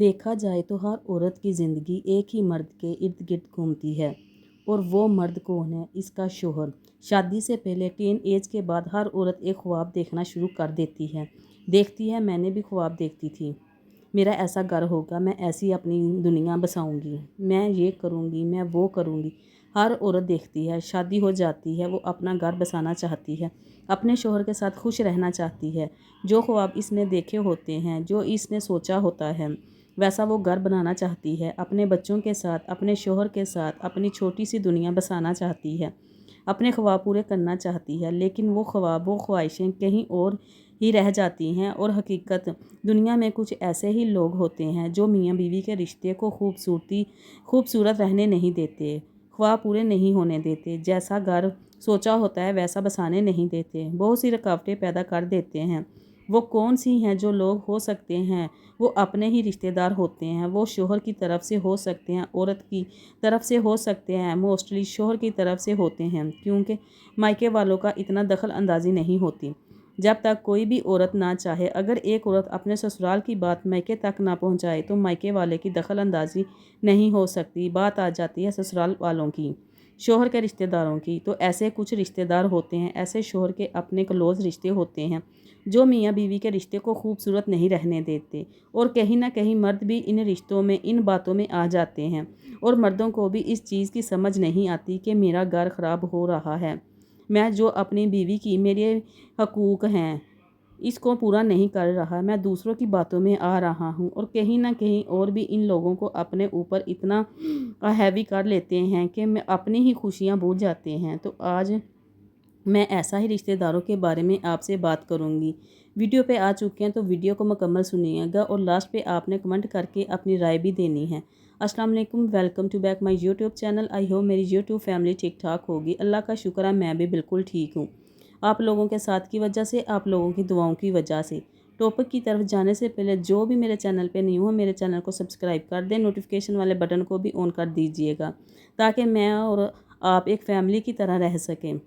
देखा जाए तो हर औरत की ज़िंदगी एक ही मर्द के इर्द गिर्द घूमती है। और वो मर्द कौन है? इसका शोहर। शादी से पहले टीन एज के बाद हर औरत एक ख्वाब देखना शुरू कर देती है। देखती है, मैंने भी ख्वाब देखती थी, मेरा ऐसा घर होगा, मैं ऐसी अपनी दुनिया बसाऊंगी, मैं ये करूंगी, मैं वो करूंगी। हर औरत देखती है, शादी हो जाती है, वो अपना घर बसाना चाहती है, अपने शोहर के साथ खुश रहना चाहती है। जो ख्वाब इसने देखे होते हैं, जो इसने सोचा होता है, वैसा वो घर बनाना चाहती है। अपने बच्चों के साथ, अपने शोहर के साथ अपनी छोटी सी दुनिया बसाना चाहती है, अपने ख्वाब पूरे करना चाहती है। लेकिन वो ख्वाब, वो ख्वाहिशें कहीं और ही रह जाती हैं। और हकीकत, दुनिया में कुछ ऐसे ही लोग होते हैं जो मियाँ बीवी के रिश्ते को खूबसूरत रहने नहीं देते, ख्वाब पूरे नहीं होने देते, जैसा घर सोचा होता है वैसा बसाने नहीं देते, बहुत सी रुकावटें पैदा कर देते हैं। वो कौन सी हैं जो लोग हो सकते हैं? वो अपने ही रिश्तेदार होते हैं। वो शोहर की तरफ से हो सकते हैं, औरत की तरफ से हो सकते हैं, मोस्टली शोहर की तरफ से होते हैं, क्योंकि मायके वालों का इतना दखल अंदाजी नहीं होती। जब तक कोई भी औरत ना चाहे, अगर एक औरत अपने ससुराल की बात मायके तक ना पहुंचाए तो मायके वाले की दखल अंदाजी नहीं हो सकती। बात आ जाती है ससुराल वालों की, शोहर के रिश्तेदारों की। तो ऐसे कुछ रिश्तेदार होते हैं, ऐसे शोहर के अपने क्लोज रिश्ते होते हैं जो मियाँ बीवी के रिश्ते को खूबसूरत नहीं रहने देते। और कहीं ना कहीं मर्द भी इन रिश्तों में, इन बातों में आ जाते हैं। और मर्दों को भी इस चीज़ की समझ नहीं आती कि मेरा घर ख़राब हो रहा है, मैं जो अपनी बीवी की मेरे हकूक़ हैं इसको पूरा नहीं कर रहा, मैं दूसरों की बातों में आ रहा हूँ। और कहीं ना कहीं और भी इन लोगों को अपने ऊपर इतना हैवी कर लेते हैं कि मैं अपनी ही खुशियाँ भूल जाते हैं। तो आज मैं ऐसा ही रिश्तेदारों के बारे में आपसे बात करूंगी। वीडियो पे आ चुके हैं तो वीडियो को मुकम्मल सुनिएगा और लास्ट पे आपने कमेंट करके अपनी राय भी देनी है। अस्सलाम वालेकुम, welcome to back my YouTube channel. I hope मेरी यूट्यूब फैमिली ठीक ठाक होगी। अल्लाह का शुक्र है, मैं भी बिल्कुल ठीक हूँ। आप लोगों के साथ की वजह से, आप लोगों की दुआओं की वजह से। टॉपिक की तरफ जाने से पहले जो भी मेरे चैनल पे न्यू हो, मेरे चैनल को सब्सक्राइब कर दें, नोटिफिकेशन वाले बटन को भी ऑन कर दीजिएगा ताकि मैं और आप एक फैमिली की तरह रह सकें।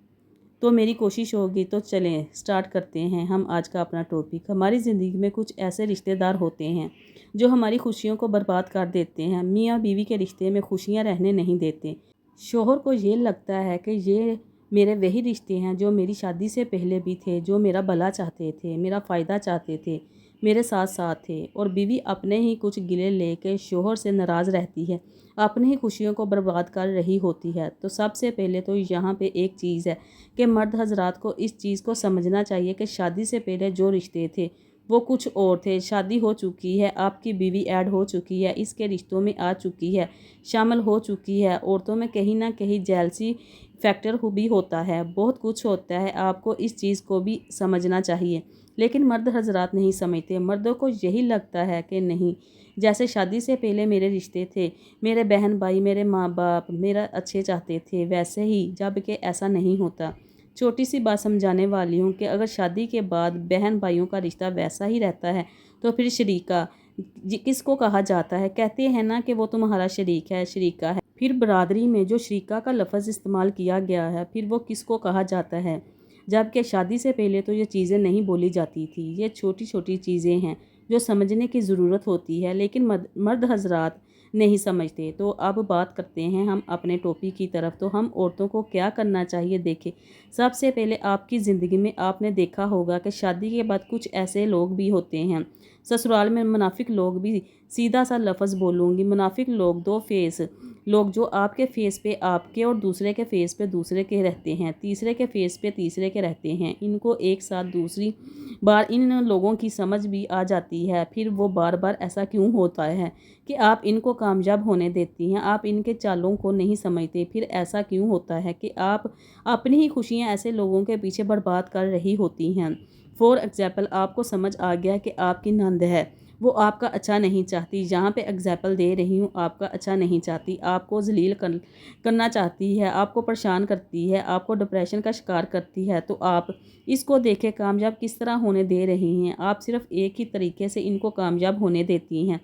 तो मेरी कोशिश होगी। तो चलें स्टार्ट करते हैं हम आज का अपना टॉपिक। हमारी ज़िंदगी में कुछ ऐसे रिश्तेदार होते हैं जो हमारी खुशियों को बर्बाद कर देते हैं। मियाँ बीवी के रिश्ते में खुशियाँ रहने नहीं देते। शोहर को ये लगता है कि ये मेरे वही रिश्ते हैं जो मेरी शादी से पहले भी थे, जो मेरा भला चाहते थे, मेरा फ़ायदा चाहते थे, मेरे साथ साथ थे। और बीवी अपने ही कुछ गिले लेके शोहर से नाराज़ रहती है, अपनी ही खुशियों को बर्बाद कर रही होती है। तो सबसे पहले तो यहाँ पे एक चीज़ है कि मर्द हजरात को इस चीज़ को समझना चाहिए कि शादी से पहले जो रिश्ते थे वो कुछ और थे। शादी हो चुकी है, आपकी बीवी ऐड हो चुकी है, इसके रिश्तों में आ चुकी है, शामिल हो चुकी है। औरतों में कहीं ना कहीं जेलसी फैक्टर भी होता है, बहुत कुछ होता है, आपको इस चीज़ को भी समझना चाहिए। लेकिन मर्द हजरात नहीं समझते। मर्दों को यही लगता है कि नहीं, जैसे शादी से पहले मेरे रिश्ते थे, मेरे बहन भाई, मेरे माँ बाप मेरा अच्छे चाहते थे, वैसे ही, जबकि ऐसा नहीं होता। छोटी सी बात समझाने वाली हूँ कि अगर शादी के बाद बहन भाइयों का रिश्ता वैसा ही रहता है तो फिर शरीका किसको कहा जाता है? कहते हैं ना कि वो तुम्हारा शरीक है, शरीका है। फिर बरादरी में जो शरीका का लफ्ज़ इस्तेमाल किया गया है, फिर वो किसको कहा जाता है? जबकि शादी से पहले तो ये चीज़ें नहीं बोली जाती थी। ये छोटी छोटी चीज़ें हैं जो समझने की ज़रूरत होती है, लेकिन मर्द हजरात नहीं समझते। तो अब बात करते हैं हम अपने टॉपिक की तरफ। तो हम औरतों को क्या करना चाहिए? देखें, सबसे पहले आपकी ज़िंदगी में आपने देखा होगा कि शादी के बाद कुछ ऐसे लोग भी होते हैं, ससुराल में मुनाफिक लोग भी, सीधा सा लफ्ज़ बोलूँगी, मुनाफिक लोग, दो फेस लोग, जो आपके फेस पे आपके और दूसरे के फेस पे दूसरे के रहते हैं, तीसरे के फेस पे तीसरे के रहते हैं। इनको एक साथ दूसरी बार इन लोगों की समझ भी आ जाती है। फिर वो बार बार ऐसा क्यों होता है कि आप इनको कामयाब होने देती हैं, आप इनके चालों को नहीं समझते। फिर ऐसा क्यों होता है कि आप अपनी ही खुशियाँ ऐसे लोगों के पीछे बर्बाद कर रही होती हैं। फॉर एग्ज़ाम्पल, आपको समझ आ गया कि आपकी नंद है, वो आपका अच्छा नहीं चाहती। यहाँ पे एग्जाम्पल दे रही हूँ, आपका अच्छा नहीं चाहती, आपको जलील करना चाहती है, आपको परेशान करती है, आपको डिप्रेशन का शिकार करती है। तो आप इसको देखे कामयाब किस तरह होने दे रही हैं। आप सिर्फ एक ही तरीके से इनको कामयाब होने देती हैं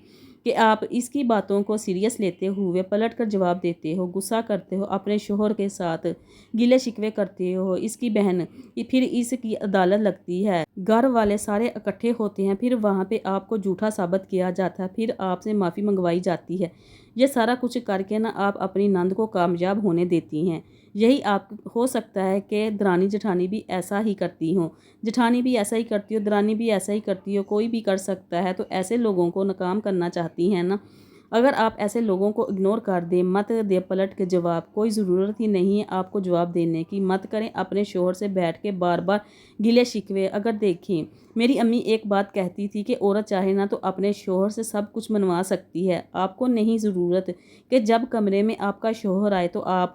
कि आप इसकी बातों को सीरियस लेते हुए पलट कर जवाब देते हो, गुस्सा करते हो, अपने शोहर के साथ गिले शिकवे करते हो। इसकी बहन फिर इसकी अदालत लगती है, घर वाले सारे इकट्ठे होते हैं, फिर वहाँ पे आपको झूठा साबित किया जाता है, फिर आपसे माफ़ी मंगवाई जाती है। ये सारा कुछ करके ना आप अपनी नंद को कामयाब होने देती हैं। यही आप हो सकता है कि दरानी जेठानी भी ऐसा ही करती हों, जेठानी भी ऐसा ही करती हो, दरानी भी ऐसा ही करती हो, कोई भी कर सकता है। तो ऐसे लोगों को नाकाम करना चाहती हैं ना, अगर आप ऐसे लोगों को इग्नोर कर दें, मत दे पलट के जवाब, कोई ज़रूरत ही नहीं है आपको जवाब देने की। मत करें अपने शोहर से बैठ के बार बार गिले शिकवे। अगर देखें, मेरी अम्मी एक बात कहती थी कि औरत चाहे ना तो अपने शोहर से सब कुछ मनवा सकती है। आपको नहीं ज़रूरत कि जब कमरे में आपका शोहर आए तो आप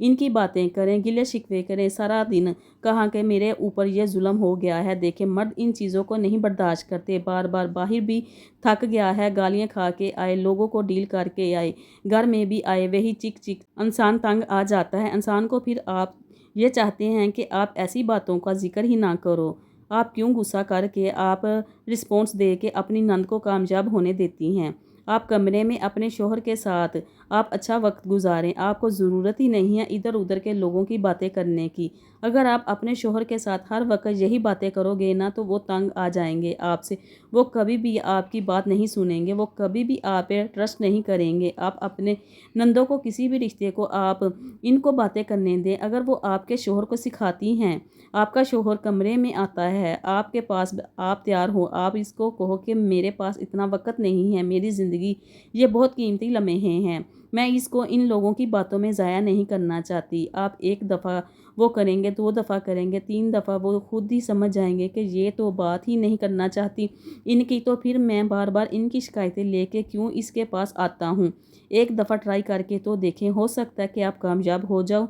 इनकी बातें करें, गिले शिकवे करें सारा दिन, कहाँ कि मेरे ऊपर ये जुल्म हो गया है। देखें, मर्द इन चीज़ों को नहीं बर्दाश्त करते। बार बार बाहर भी थक गया है, गालियाँ खा के आए, लोगों को डील करके आए, घर में भी आए, वही चिक चिक इंसान तंग आ जाता है। इंसान को फिर आप ये चाहते हैं कि आप ऐसी बातों का जिक्र ही ना करो। आप क्यों गुस्सा करके आप रिस्पॉन्स दे के अपनी नंद को कामयाब होने देती हैं। आप कमरे में अपने शोहर के साथ आप अच्छा वक्त गुजारें। आपको ज़रूरत ही नहीं है इधर उधर के लोगों की बातें करने की। अगर आप अपने शोहर के साथ हर वक्त यही बातें करोगे ना तो वो तंग आ जाएंगे आपसे। वो कभी भी आपकी बात नहीं सुनेंगे, वो कभी भी आप पे ट्रस्ट नहीं करेंगे। आप अपने नंदों को किसी भी रिश्ते को आप इनको बातें करने दें। अगर वो आपके शोहर को सिखाती हैं, आपका शोहर कमरे में आता है आपके पास, आप तैयार हो, आप इसको कहो कि मेरे पास इतना वक्त नहीं है, मेरी ज़िंदगी ये बहुत कीमती लम्हे हैं, मैं इसको इन लोगों की बातों में ज़ाया नहीं करना चाहती। आप एक दफ़ा वो करेंगे, 2 दफ़ा करेंगे, 3 दफ़ा वो खुद ही समझ जाएंगे कि ये तो बात ही नहीं करना चाहती इनकी, तो फिर मैं बार बार इनकी शिकायतें लेके क्यों इसके पास आता हूँ। एक दफ़ा ट्राई करके तो देखें, हो सकता है कि आप कामयाब हो जाओ।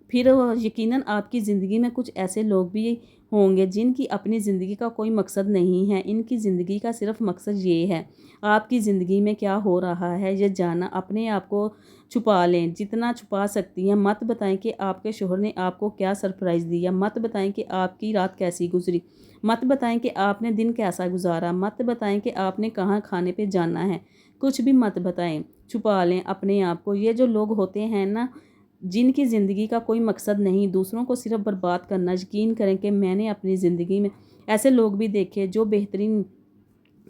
फिर यकीनन आपकी ज़िंदगी में कुछ ऐसे लोग भी होंगे जिनकी अपनी ज़िंदगी का कोई मकसद नहीं है। इनकी ज़िंदगी का सिर्फ मकसद ये है आपकी ज़िंदगी में क्या हो रहा है ये जानना। अपने आप को छुपा लें, जितना छुपा सकती हैं। मत बताएं कि आपके शोहर ने आपको क्या सरप्राइज़ दिया, मत बताएं कि आपकी रात कैसी गुजरी, मत बताएं कि आपने दिन कैसा गुजारा, मत बताएं कि आपने कहाँ खाने पे जाना है, कुछ भी मत बताएं। छुपा लें अपने आप को। ये जो लोग होते हैं ना, जिनकी ज़िंदगी का कोई मकसद नहीं, दूसरों को सिर्फ बर्बाद करना, यकीन करें कि मैंने अपनी ज़िंदगी में ऐसे लोग भी देखे जो बेहतरीन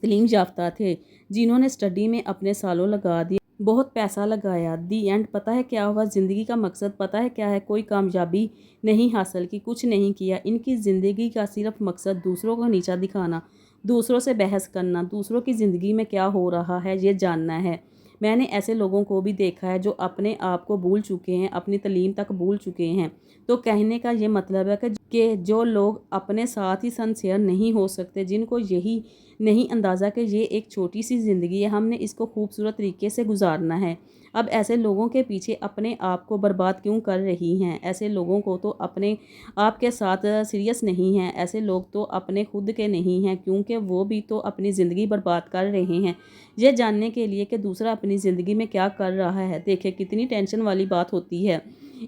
तलीम याफ्ता थे, जिन्होंने स्टडी में अपने सालों लगा दिए, बहुत पैसा लगाया, दी एंड पता है क्या हुआ, ज़िंदगी का मकसद पता है क्या है, कोई कामयाबी नहीं हासिल की, कुछ नहीं किया। इनकी ज़िंदगी का सिर्फ मकसद दूसरों को नीचा दिखाना, दूसरों से बहस करना, दूसरों की ज़िंदगी में क्या हो रहा है ये जानना है। मैंने ऐसे लोगों को भी देखा है जो अपने आप को भूल चुके हैं, अपनी तलीम तक भूल चुके हैं। तो कहने का ये मतलब है कि जो लोग अपने साथ ही सिंसियर नहीं हो सकते, जिनको यही नहीं अंदाज़ा कि ये एक छोटी सी ज़िंदगी है, हमने इसको खूबसूरत तरीके से गुजारना है। अब ऐसे लोगों के पीछे अपने आप को बर्बाद क्यों कर रही हैं? ऐसे लोगों को तो अपने आप के साथ सीरियस नहीं हैं। ऐसे लोग तो अपने खुद के नहीं हैं, क्योंकि वो भी तो अपनी ज़िंदगी बर्बाद कर रहे हैं ये जानने के लिए कि दूसरा अपनी ज़िंदगी में क्या कर रहा है। देखिए कितनी टेंशन वाली बात होती है।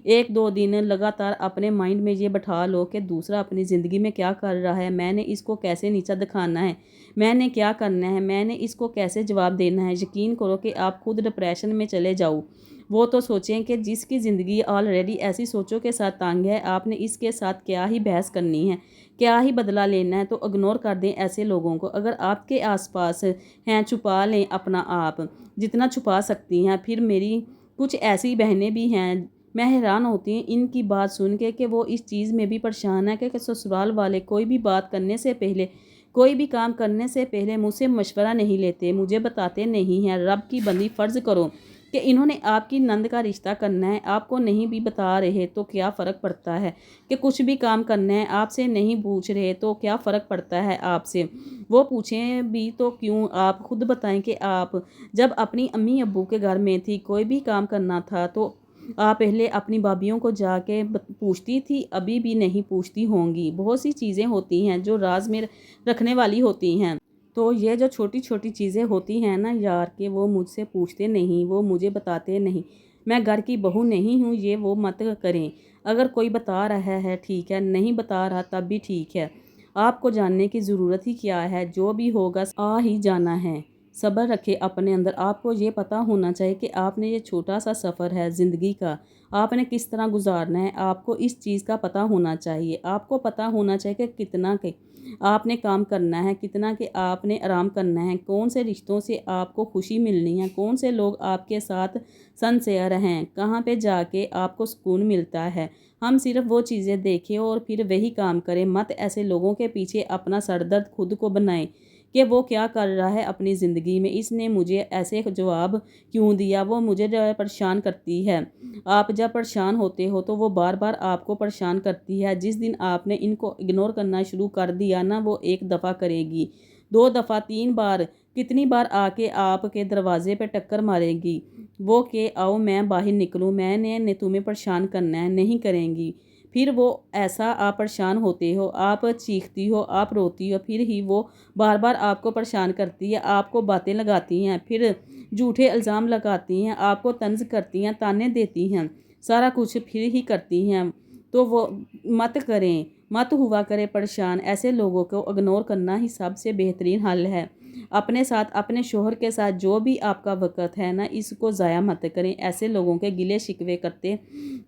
1-2 दिन लगातार अपने माइंड में ये बैठा लो कि दूसरा अपनी ज़िंदगी में क्या कर रहा है, मैंने इसको कैसे नीचा दिखाना है, मैंने क्या करना है, मैंने इसको कैसे जवाब देना है। यकीन करो कि आप खुद डिप्रेशन में चले जाओ। वो तो सोचें कि जिसकी ज़िंदगी ऑलरेडी ऐसी सोचों के साथ तंग है, आपने इसके साथ क्या ही बहस करनी है, क्या ही बदला लेना है। तो इग्नोर कर दें ऐसे लोगों को। अगर आपके आसपास हैं, छुपा लें अपना आप, जितना छुपा सकती हैं। फिर मेरी कुछ ऐसी बहनें भी हैं, मैं हैरान होती हूँ इनकी बात सुन के कि वो इस चीज़ में भी परेशान है कि ससुराल वाले कोई भी बात करने से पहले, कोई भी काम करने से पहले मुझसे मशवरा नहीं लेते, मुझे बताते नहीं हैं। रब की बंदी फ़र्ज़ करो कि इन्होंने आपकी नंद का रिश्ता करना है, आपको नहीं भी बता रहे तो क्या फ़र्क पड़ता है, कि कुछ भी काम करना है आपसे नहीं पूछ रहे तो क्या फ़र्क पड़ता है आपसे। वो पूछें भी तो क्यों, आप खुद बताएं कि आप जब अपनी अम्मी अब्बू के घर में थी, कोई भी काम करना था तो आप पहले अपनी भाभीयों को जाके पूछती थी, अभी भी नहीं पूछती होंगी। बहुत सी चीज़ें होती हैं जो राज में रखने वाली होती हैं। तो ये जो छोटी छोटी चीज़ें होती हैं ना यार, कि वो मुझसे पूछते नहीं, वो मुझे बताते नहीं, मैं घर की बहू नहीं हूँ, ये वो मत करें। अगर कोई बता रहा है ठीक है, नहीं बता रहा तब भी ठीक है। आपको जानने की ज़रूरत ही क्या है, जो भी होगा आ ही जाना है। सब्र रखें अपने अंदर। आपको ये पता होना चाहिए कि आपने ये छोटा सा सफ़र है ज़िंदगी का, आपने किस तरह गुजारना है। आपको इस चीज़ का पता होना चाहिए। आपको पता होना चाहिए कि कितना के آپ نے کام کرنا ہے، کتنا کہ آپ نے آرام کرنا ہے، کون سے رشتوں سے آپ کو خوشی ملنی ہے، کون سے لوگ آپ کے ساتھ سنسیئر ہیں، کہاں پہ جا کے آپ کو سکون ملتا ہے۔ ہم صرف وہ چیزیں دیکھیں اور پھر وہی کام کریں، مت ایسے لوگوں کے پیچھے اپنا سر درد خود کو بنائیں کہ وہ کیا کر رہا ہے اپنی زندگی میں، اس نے مجھے ایسے جواب کیوں دیا، وہ مجھے جو ہے پریشان کرتی ہے۔ آپ جب پریشان ہوتے ہو تو وہ بار بار آپ کو پریشان کرتی ہے۔ جس دن آپ نے ان کو اگنور کرنا شروع کر دیا نا، وہ ایک دفعہ کرے گی، 2 دفعہ، 3 بار، کتنی بار آ کے آپ کے دروازے پہ ٹکر مارے گی وہ کہ آؤ میں باہر نکلوں، میں نے تمہیں پریشان کرنا ہے، نہیں کریں گی۔ پھر وہ ایسا آپ پریشان ہوتے ہو، آپ چیختی ہو، آپ روتی ہو، پھر ہی وہ بار بار آپ کو پریشان کرتی ہے، آپ کو باتیں لگاتی ہیں، پھر جھوٹے الزام لگاتی ہیں، آپ کو طنز کرتی ہیں، تانے دیتی ہیں، سارا کچھ پھر ہی کرتی ہیں۔ تو وہ مت کریں، مت ہوا کرے پریشان۔ ایسے لوگوں کو اگنور کرنا ہی سب سے بہترین حل ہے۔ اپنے ساتھ، اپنے شوہر کے ساتھ جو بھی آپ کا وقت ہے نا، اس کو ضائع مت کریں۔ ایسے لوگوں کے گلے شکوے کرتے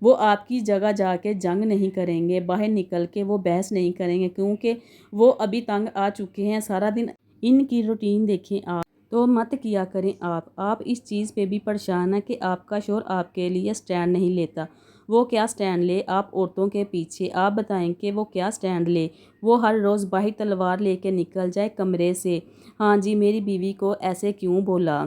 وہ آپ کی جگہ جا کے جنگ نہیں کریں گے، باہر نکل کے وہ بحث نہیں کریں گے، کیونکہ وہ ابھی تنگ آ چکے ہیں۔ سارا دن ان کی روٹین دیکھیں آپ، تو مت کیا کریں آپ اس چیز پہ بھی پریشان ہیں کہ آپ کا شوہر آپ کے لیے سٹینڈ نہیں لیتا۔ وہ کیا سٹینڈ لے آپ عورتوں کے پیچھے؟ آپ بتائیں کہ وہ کیا سٹینڈ لے؟ وہ ہر روز باہر تلوار لے کے نکل جائے کمرے سے، ہاں جی میری بیوی کو ایسے کیوں بولا،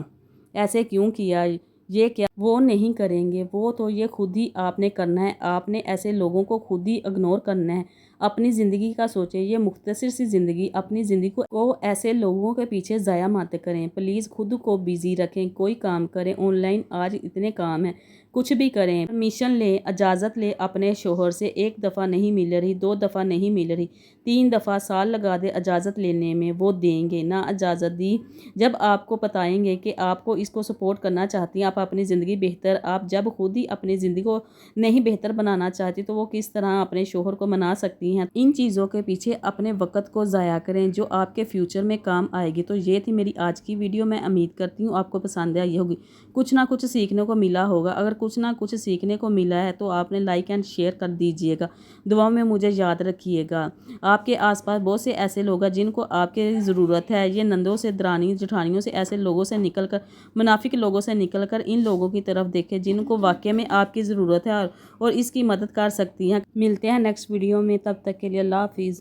ایسے کیوں کیا، یہ کیا؟ وہ نہیں کریں گے، وہ تو یہ خود ہی آپ نے کرنا ہے۔ آپ نے ایسے لوگوں کو خود ہی اگنور کرنا ہے۔ اپنی زندگی کا سوچیں، یہ مختصر سی زندگی، اپنی زندگی کو ایسے لوگوں کے پیچھے ضائع مت کریں۔ پلیز خود کو بیزی رکھیں، کوئی کام کریں، آن لائن آج اتنے کام ہیں، کچھ بھی کریں، پرمیشن لیں، اجازت لیں اپنے شوہر سے۔ 1 دفعہ نہیں مل رہی، 2 دفعہ نہیں مل رہی، 3 دفعہ، سال لگا دے اجازت لینے میں، وہ دیں گے نہ۔ اجازت دی جب آپ کو بتائیں گے کہ آپ کو اس کو سپورٹ کرنا چاہتی ہیں، آپ اپنی زندگی بہتر، آپ جب خود ہی اپنی زندگی کو نہیں بہتر بنانا چاہتی تو وہ کس طرح اپنے شوہر کو منا سکتی ہیں؟ ان چیزوں کے پیچھے اپنے وقت کو ضائع کریں جو آپ کے فیوچر میں کام آئے گی۔ تو یہ تھی میری آج کی ویڈیو، میں امید کرتی ہوں آپ کو پسند آئی ہوگی، کچھ نہ کچھ سیکھنے کو ملا ہوگا۔ اگر کچھ نہ کچھ سیکھنے کو ملا ہے تو آپ نے لائک اینڈ شیئر کر دیجئے گا، دعاؤں میں مجھے یاد رکھیے گا۔ آپ کے آس پاس بہت سے ایسے لوگ ہیں جن کو آپ کی ضرورت ہے، یہ نندوں سے، درانی جٹھانیوں سے، ایسے لوگوں سے نکل کر، منافق لوگوں سے نکل کر ان لوگوں کی طرف دیکھیں جن کو واقعے میں آپ کی ضرورت ہے اور اس کی مدد کر سکتی ہیں۔ ملتے ہیں نیکسٹ ویڈیو میں، تب تک کے لیے اللہ حافظ۔